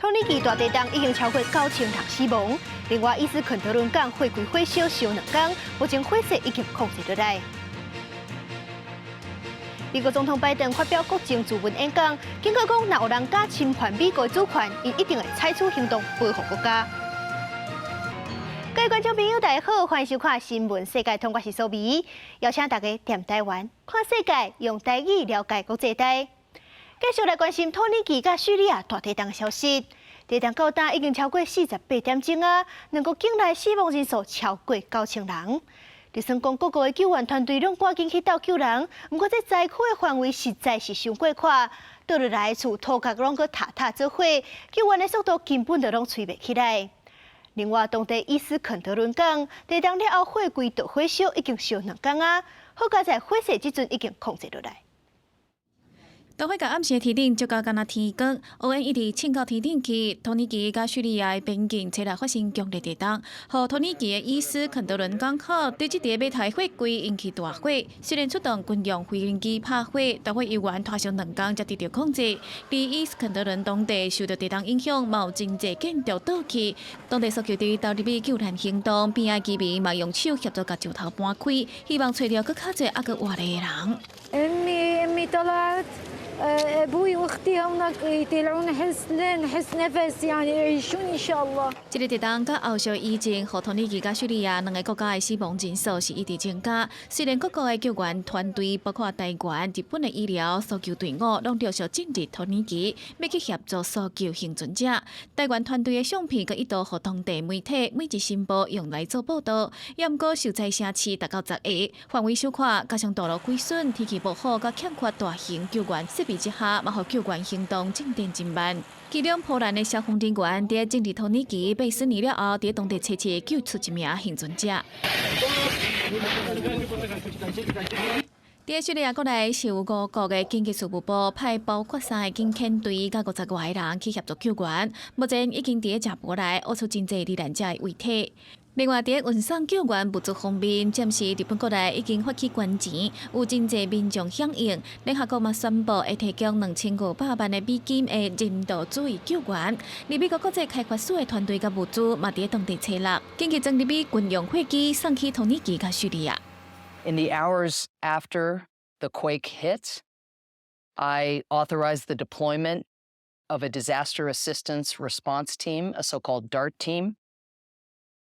托尼基大地震已经超过9000人死亡。另外，伊斯肯德伦港火归火烧烧2天，目前火势已经控制落来。美国总统拜登发表国情咨文演讲，警告讲，若有人敢侵犯美国的主权，因一定会采取行动保护国家。各位观众朋友，大家好，欢迎收看《新闻世界通》，我是苏美，邀请大家踮台湾看世界，用台语了解国际大。继续来关心托尼基甲叙利亚大地震的消息。地震到今已经超过48点钟啊，两国境内死亡人数超过9000人。就算讲各国的救援团队拢赶紧去到救人，不过这灾区的范围实在是伤过宽，倒落来厝土角拢搁塌塌做伙，救援的速度根本就拢催袂起来。另外，当地伊斯肯德伦港地震了后，火归到火烧已经烧2天啊，好在在火势即阵已经控制落来。大火甲暗时天顶，就到敢若天光，乌恩一直请到天顶去。托尼基甲叙利亚的边境，车内发生强烈地震，和托尼基的伊斯肯德伦港口对这个要台火柜引起大火。虽然出动军用飞行机拍火，大火由原拖上2天才得到控制。伫伊斯肯德伦当地受到地震影响，嘛有真侪建筑倒去。当地搜救队投入去救援行动，边仔居民嘛用手协助甲石头搬开，希望找到更较侪还佫活的人。أمي طلعت أبوي وأختي هناك يطلعون نحس نفس يعني يعيشون إن شاء الله。这个地震甲后续疫情，和托尼基甲叙利亚两个国家的死亡人数是一直增加。虽然各国的救援团队，包括台湾、日本的医疗搜救队伍，拢陆续进入托尼基，要去协助搜救幸存者。台湾团队的相片，佮一度和当地媒体每日新报用来做报道。也毋过受灾城市达到10个，范围小可，加上道路亏损、天气不好，佮欠缺大型救援设备之下，嘛，互救援行动进展真慢。其中，波兰的消防人员伫进入托尼基被损毁了后，伫当地悄悄救出1名幸存者。伫叙利亚国内是有5国的紧急事务部派包括3个警犬队甲50外个人去协助救援，目前已经伫个食坡内挖出真侪罹难者的遗体。另外，伫运送救援物资方面，暂时日本国内已经发起捐钱，有真侪民众响应。联合国嘛宣布会提供2500万的美金的人道主义救援。而美国国际开发署的团队甲物资嘛伫当地采纳，紧急装入去军用飞机送去托尼基甲叙利亚。In the hours after the quake hit, I authorized the deployment of a disaster assistance response team, a so-called DART team,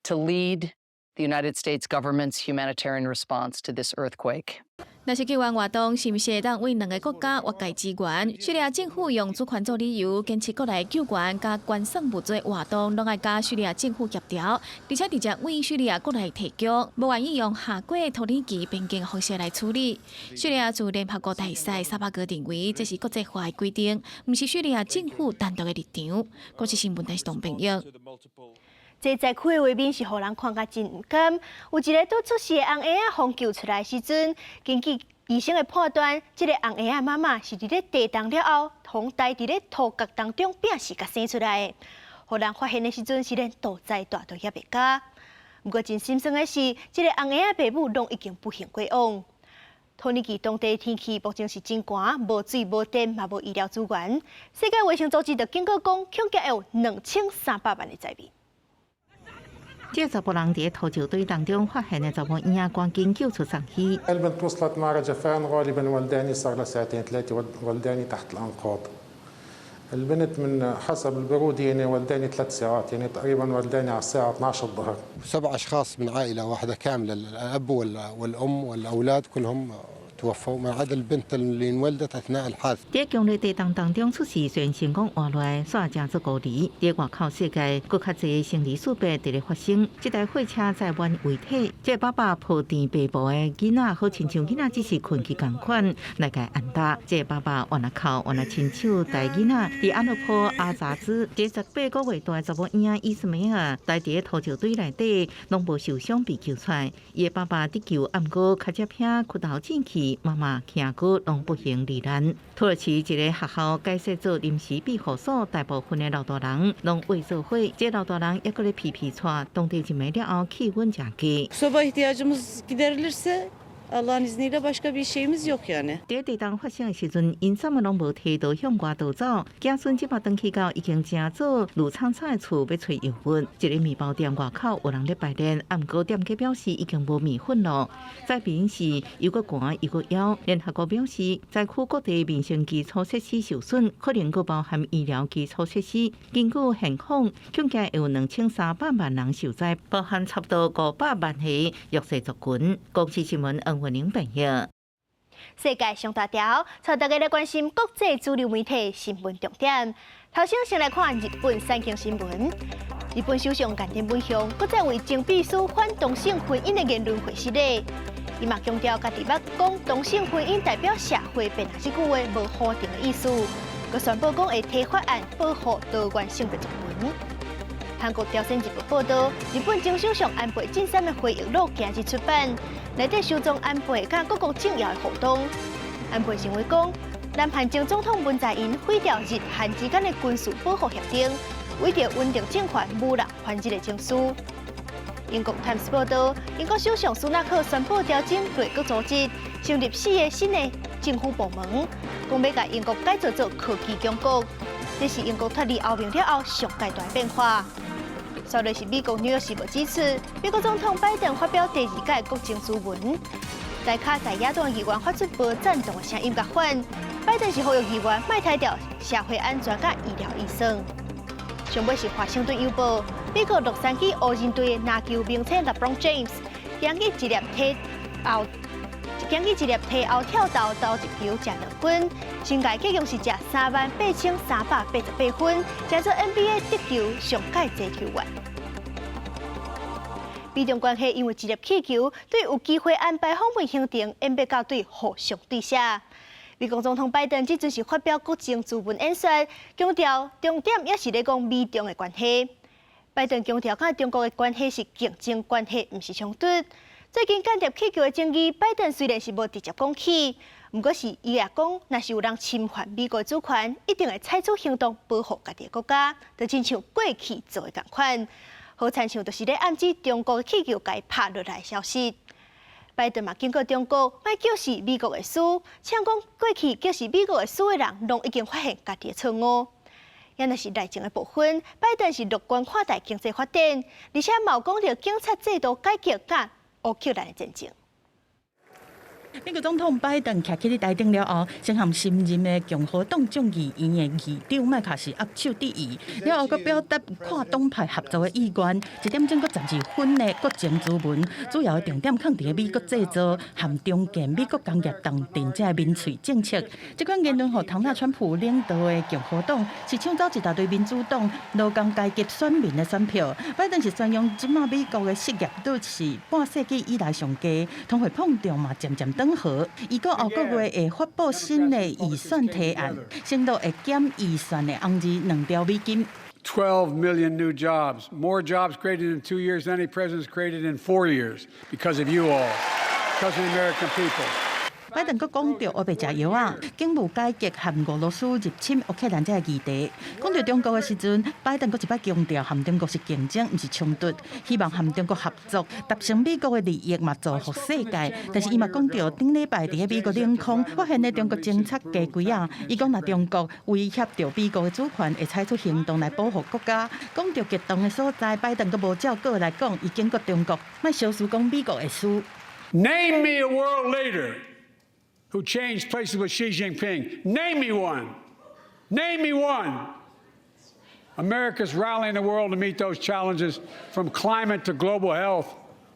to lead the United States government's humanitarian response to this earthquake. 若是救援活动是毋是会当为两个国家划界支援？叙利亚政府用主权做理由，坚持国内救援甲捐送物资活动拢爱甲叙利亚政府协调，而且直接为叙利亚国内提供，无愿意用下过托尼基边境方式来处理。叙利亚驻联合国大使沙巴格认为，这是国际法的规定，毋是叙利亚政府单独的立场。国际新闻台是同朋友。这灾区的画面是互人看甲真唔甘。有一个拄出世的红婴仔疯救出来时阵，根据医生的判断，这个红婴仔妈妈是伫咧地震了后，同待伫咧土角当中病死甲生出来的。互人发现的时阵，是连大灾大都也袂加。不过真心酸的是，这个红婴仔爸母拢已经不幸过往。托尼基当地天气目前是真寒，无水、无电，嘛无医疗资源。世界卫生组织就警告讲，恐计有2300万的灾民。这查甫人伫搜救队当中发现的查某婴仔，赶紧救出上去。البنت وصلت مع رجفان غالبا ولداني صار له ساعتين 3 ولداني تحت الانقاض. البنت من حسب البرود يعني ولداني 3 ساعات يعني تقريبا ولداني على الساعة 12 الظهر. 7 أشخاص من عائلة واحدة كاملة، الأب والأم والأولاد كلهم توفوا ما عدا البنت اللي انولدت اثناء الحادث。在强烈地震当中出事，虽然成功活落来，煞正做孤儿。在外口世界，更较侪生离死别伫咧发生。这台火车载满遗体，这爸爸抱垫爸爸的囡仔，好亲像囡仔只是困去共款来甲安搭。这爸爸往那靠，往那亲手带囡仔，伫安乐坡阿扎子，这18个月大查某婴仔伊斯梅尔，带伫搜救队内底，拢无受伤被救出来。伊的爸爸得救，暗过脚接片骨头进去。妈妈兄哥拢不幸罹难。土耳其一个学校改设做临时庇护所，大部分的老大人拢未做伙。这老大人也搁咧皮皮喘，当地一暝了后气温真低。صبا احتياجımız giderilirse Allah'ın izniyle başka bir şeyimiz yok yani. 在地震发生的时阵，因什么拢无提到向外逃走，子孙即马登去到已经正早如苍苍的厝要找油粉。一个面包店外口有人咧排练，啊，毋过店家表示已经无面粉咯。在平时又个寒又个枵，联合国表示，在区各地民生基础设施受损，可能佫包含医疗基础设施。根据现况，恐计有2300万人受灾，包含差不多500万个弱势族群。公视新闻黄文玲报道。世界上大条，带大家来关心国际主流媒体新闻重点。头先来看日本三件新闻。日本首相岸田文雄，搁再为前秘书反同性婚姻的言论回失礼。伊嘛强调，家己捌讲同性婚姻代表社会变哪些句话无法定的意思，佮宣布讲会提法案保护多元性别族群。韩国朝鲜日报报道，日本前首相安倍晋三的回忆录今日出版，内底收藏安倍甲国共政要的互动。安倍认为讲，南韩前总统文在寅毁掉日韩之间的军事保护协定，为着稳定政权武力反日的情绪。英国 Times 报道，英国首相苏纳克宣布调整内阁组织，成立4个新的政府部门，讲要甲英国改造做科技强国。这是英国脱离欧盟了后上阶段变化。稍后是美国《纽约时报》指出，美国总统拜登发表第2届国情咨文，大卡在野党议员发出不赞同的声音，甲反。拜登是呼吁议员卖抬掉社会安全甲医疗预算。上尾是《华盛顿邮报》，美国洛杉矶湖人队篮球名车 LeBron James， 今日一粒体后跳投投一球，食2分，新界计共是食38388分，成做 NBA 得球上届最球员。美中关系因为一粒气球，对有机会安排访问行程，演变到对互相对射。美国总统拜登即阵是发表国情咨文演说，强调重点也是咧讲美中的关系。拜登强调，甲中国的关系是竞争关系，毋是冲突。最近间谍气球的争议，拜登虽然是无直接讲起，毋过是伊也讲，若是有人侵犯美国主权，一定会采取行动保护家己的国家，就亲像过去做的同款。好亲像就是咧暗指中国的气球该拍落来的消息。拜登嘛警告中国，莫叫是美国的事，请讲过去叫是美国的事的人，拢已经发现家己的错误。也若是内政的部分，拜登是乐观看待经济发展，而且嘛有讲到警察制度改革甲乌克兰的战争。美国总统拜登徛起伫台顶了后，先向新任的共和党众议院的议长麦卡锡握手致意，了后，佮表达跨党派合作的意愿。一点钟，佮12分的国情咨文，主要的重点放伫美国制造和中建美国工业当定这民粹政策。这款言论，互唐纳川普领导的共和党是抢走一大堆民主党劳工阶级选民的选票。拜登是宣扬，即马美国的失业率是半世纪以来上低，通货膨胀嘛渐渐缓和。伊个后个月会发布新的预算提案，承诺会减预算的红字2兆美金。12 million new jobs, more jobs created in 2 years than any president's created in 4 years, because of you all, because of the American people. 拜登阁讲到，我被食药啊，警务改革和俄罗斯入侵乌克兰这个议题。讲到中国的时阵，拜登阁一摆强调，和中国是竞争，毋是冲突，希望和中国合作，达成美国的利益嘛，造福世界。但是伊嘛讲到，顶礼拜伫美国领空发现的中国侦察机规啊，伊讲若中国威胁到美国的主权，会采取行动来保护国家。讲到激动的所在，拜登阁无照过来讲，伊警告中国，莫小事讲美国的事。Name me a world leader who changed places with Xi Jinping. Name me one. Name me one. America's rallying the world to meet those challenges, from climate to global health,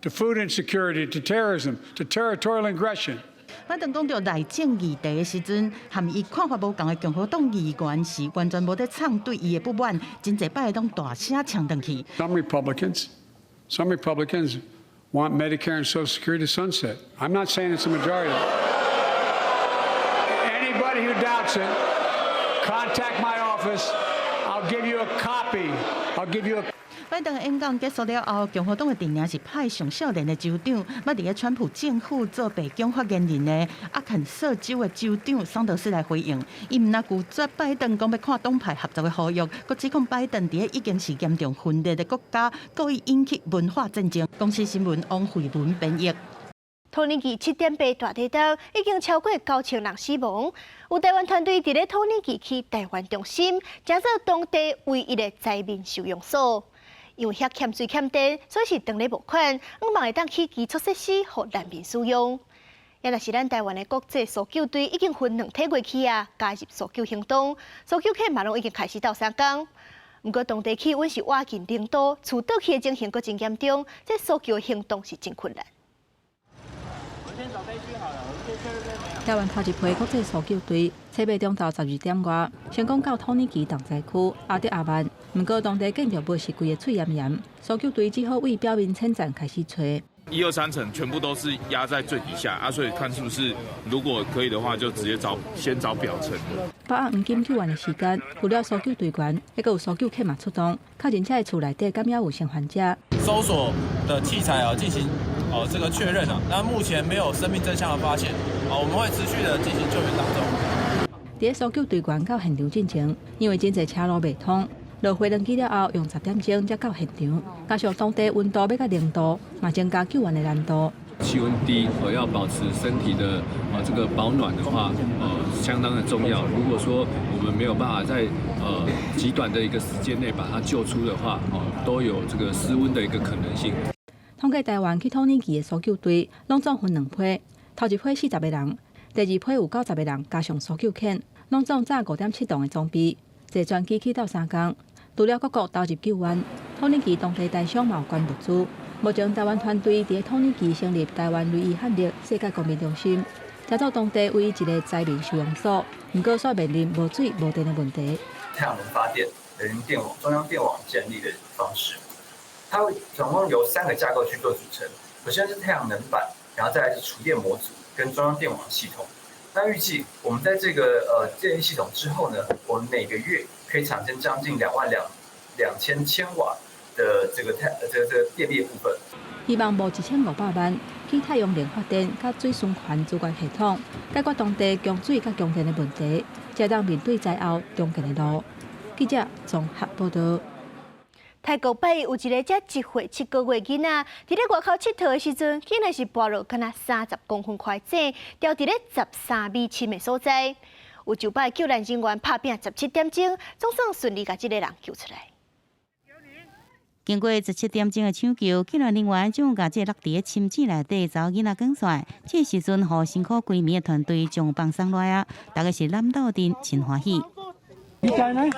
to food insecurity, to terrorism, to territorial aggression. 拜登讲到内政议题的时阵，和伊看法无同的共和党议员是完全无在唱对伊的不满，真侪摆拢大声呛登去。Some Republicans want Medicare and Social Security to sunset. I'm not saying it's a majority. Anybody who doubts it, contact my office. I'll give you a copy. I'll give you a. 拜登的演讲结束了后，共和党的阵营是派上少年的州长，要伫个川普政府做白宫发言人的阿肯色州的州长桑德斯来回应。伊毋但拒绝拜登讲要看党派合作的呼吁，佮指控拜登伫个已经是严重分裂的国家，故意引起文化战争。公司新闻王慧文编译。托尼基7.8大地震已经超过9000人死亡。有台湾团队伫咧托尼基去台湾中心，加做当地唯一的灾民收容所。因为遐欠水欠电，所以是当咧募款，希望会当去基础设施互难民使用。也若是咱台湾的国际搜救队已经分2梯过去啊，加入搜救行动，搜救客嘛拢已经开始斗相共。不过当地气温是挖近0度，厝倒去的情形阁真严重，这搜救行动是真困难。台湾头一批国际搜救队，七月中昼12点外，成功到托尼基重灾区阿德阿曼。不过当地建筑物是规个脆严严，搜救队只好为表面浅层开始找。1、2、3层全部都是压在最底下啊，所以看是不是如果可以的话，就直接先找表层。把握黄金救援的时间，除了搜救队员，还有搜救客嘛出动，确认这厝内底敢有生还者。搜索的器材进行这个确认那目前没有生命真相的发现我们会持续的进行救援当中。在搜救队员到现场进前，因为真侪车路未通，落回登机了后，用10点钟才到现场，加上当地温度要到0度，嘛增加救援的难度。气温低，要保持身体的这个保暖的话，相当的重要。如果说我们没有办法在极短的一个时间内把它救出的话，都有这个失温的一个可能性。统计台湾去托尼基的搜救队，拢总分2批，头一批40个人，第2批有90个人，加上搜救犬，拢总炸5.7吨的装备，坐专机去到3天。除了各国投入救援，托尼基当地大小嘛有捐物资。目前台湾团队伫托尼基成立台湾瑞医汉力世界公民中心，加做当地唯一一个灾民收容所，不过却面临无水无电的问题。太阳能发电、人力电网、中央电网建立的方式，它总共由3个架构去做组成。首先是太阳能板，然后再来是储电模组跟中央电网系统。那预计我们在这个建立系统之后呢，我们每个月可以产生将近22000千瓦的这个电力部分。希望募1500万去太阳能发电甲水循环资源系统，解决当地供水甲供电的问题，才当面对灾后中建的路。记者综合报道。泰国北有一个才1岁7个月囡仔，伫咧外口佚佗的时阵，竟然是跋落敢若30公分宽井，掉伫咧13米深的所在。有9摆救援人员拍拼17点钟，总算顺利把这个人救出来。经过17点钟的抢救，救援人员总把这落伫咧深井内底查某囡仔讲出来。这时阵，互辛苦规暝的团队将放送来啊，大家是南斗阵真欢喜。你知呢？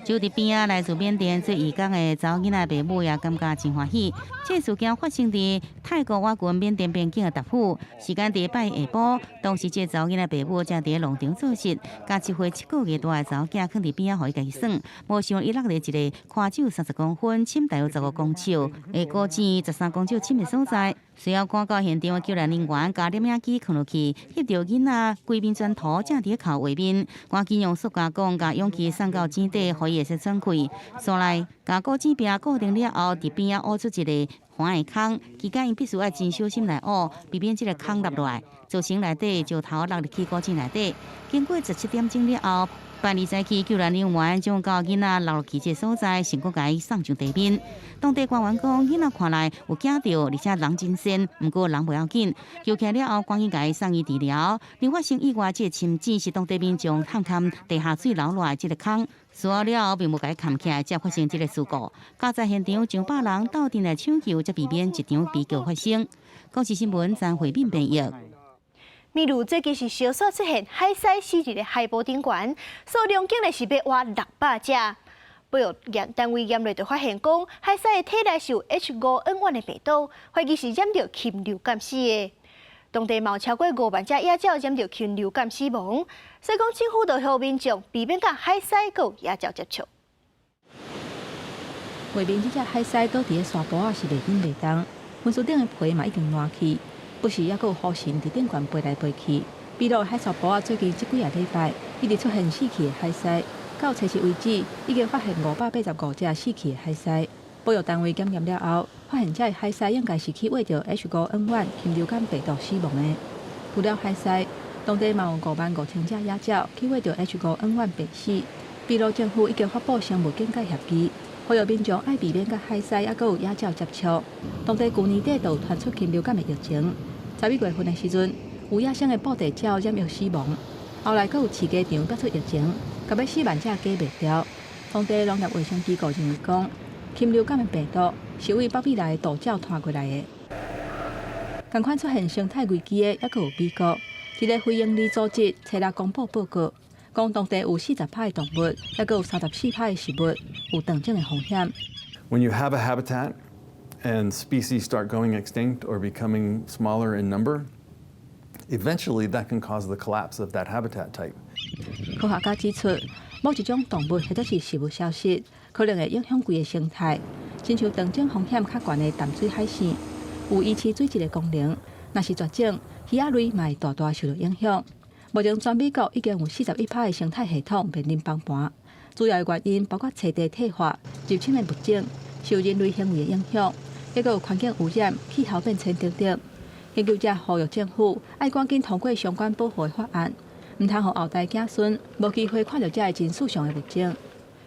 就伫边啊，来自缅甸做义工的查某囡仔爸母也感觉真欢喜。这事件发生伫泰国瓦郡缅甸边境的达府，时间伫拜下晡。当时这查某囡仔爸母正伫农场做事，甲1岁7个月大的查某囝放伫边啊，互伊家己耍。无想伊落入一个宽酒30公分、深大约15公尺、下高浅13公尺深的所在。随后赶到现场的救援人员，甲摄影机放落去，翕到囡仔规面砖头正伫靠下面，赶紧用塑胶管甲勇气送到井底，互伊会使喘气。所来，甲固井壁固定了后，伫边啊挖出一个环的坑，期间伊必须要真小心来挖，避免这个坑落落来，造成内底石头落入去固井内底。经过17点钟了后，办理灾区救援人员将到囡仔落落去这所在，成功甲伊送上地面。当地官员讲，囡仔看来有惊到，而且人真仙，不过人不要紧。救起来了后，赶紧甲伊送医治疗。另发生意外，这深井是当地民众探地下水流落来这个坑，事后了后并无甲伊扛起来，才发生这个事故。到在现场上百人斗阵来抢救，才避免一场悲剧发生。国际新闻张慧敏编译。秘鲁最近是小说出现海狮死伫咧海波顶悬，数量竟然是要活600只。不过单位验类就发现讲，海狮的体内是有 H5N1 的病毒，怀疑是染到禽流感死的。当地有超过5万只野鸟染到禽流感死亡，所以讲政府就呼民众避免甲海狮佮野鸟接触。外面这只海狮倒伫咧沙坡啊，是袂紧袂动，温树顶的皮嘛已经烂去。不时还有雨神伫顶悬飞来飞去，秘鲁海沙坡最近这几个礼拜一直出现死去的海狮，到初7为止，已经发现585只死去的海狮。保育单位检验了后，发现这海狮应该是去喂着 H5N1 禽流感病毒死亡的。除了海狮，当地嘛有55000只野鸟去喂着 H5N1 病死。秘鲁政府已经发布生物警戒协议，呼吁民众爱避免甲海狮也有野鸟接触。当地去年底就传出禽流感的疫情，11月份的时阵，有野生的布袋鸟染疫死亡，后来佫有饲鸡场爆出疫情，甲要4万只鸡卖掉。当地农业卫生机构认为讲，禽流感的病毒是为北美来的毒鸟传过来的。同款出现生态危机的，也佫有美国一个非营利组织册立公布报告，讲当地有40%的动物，也佫有34%的食物有断种的风险。When you have a habitat and species start going extinct or becoming smaller in number, eventually that can cause the collapse of that habitat type. 科学家指出，某一种动物或者是食物消失，可能会影响规个生态，亲像断种风险较悬的淡水海鲜，有维持水质的功能。若是绝种，鱼仔类嘛会大大受到影响。目前全美国已经有41%的生态系统面临崩盘，主要的原因包括栖地退化、入侵的物种、受人类行为的影响，也有环境污染、气候变迁等等。研究者呼吁政府要赶紧通过相关保护的法案，唔通互后代子孙无机会看到这个真世上的物种。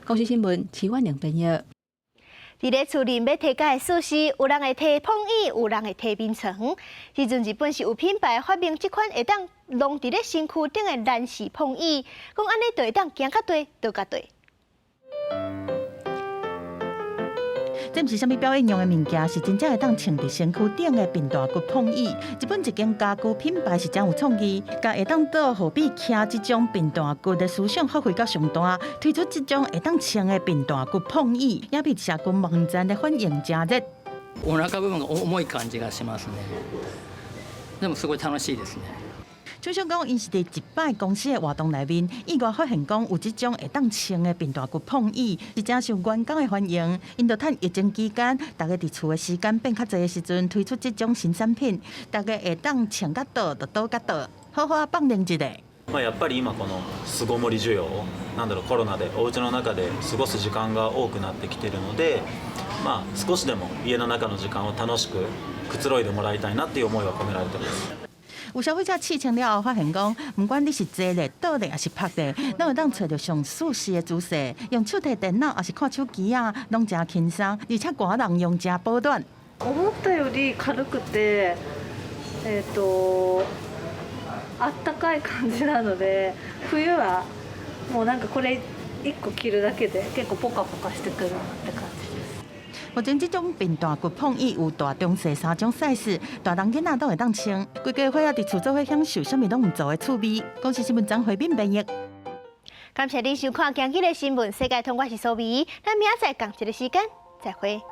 公司新闻齐婉玲编译。伫咧厝里要摕家的寿司，有人会摕碰椅，有人会摕面床。时阵日本是有品牌发明这款会当弄伫咧身躯顶的男士碰椅，讲安尼就会当行较对，倒较对。这毋是啥物表演用的物件，是真正会当穿伫身躯顶的平大骨碰椅。日本一间家具品牌是真有创意，甲会当倒何必徛这种平大骨的思想发挥到上大，推出这种会当穿的平大骨碰椅，也被社群网站的反应真热。お腹部分が重い感じがしますね。でもすごい楽しいですね。就像讲，因是伫一摆公司的活动内面，意外发现讲有这种会当穿的平大骨碰椅，是真受员工的欢迎。因就趁疫情期間，大家伫厝的時間變較濟的時陣，推出這種新產品，大家會當穿甲倒就倒甲倒，好好放電一下。やっぱり今この巣ごもり需要、コロナでお家の中で過ごす時間が多くなってきているので、少しでも家の中の時間を楽しくくつろいでもらいたいなっていう思いが込められています。有消费者试穿了后发现讲，不管你是坐的、倒的，还是趴的，拢会当找到上舒适的姿势。用手提電腦，還是看手機啊，攏真輕鬆，而且外人用真保暖。思ったより軽くて、あったかい感じなので、冬はもうなんかこれ1個着るだけで結構ポカポカしてくるなって感じ。目前这种平大骨碰椅有大、中、小3种 size， 大人囡仔都会当穿。规家伙仔伫厝做伙享受啥物拢唔做的趣味。公司新闻张慧敏编译。感谢您收看今日的新闻世界通，我是苏美，咱明仔载同一个时间再会。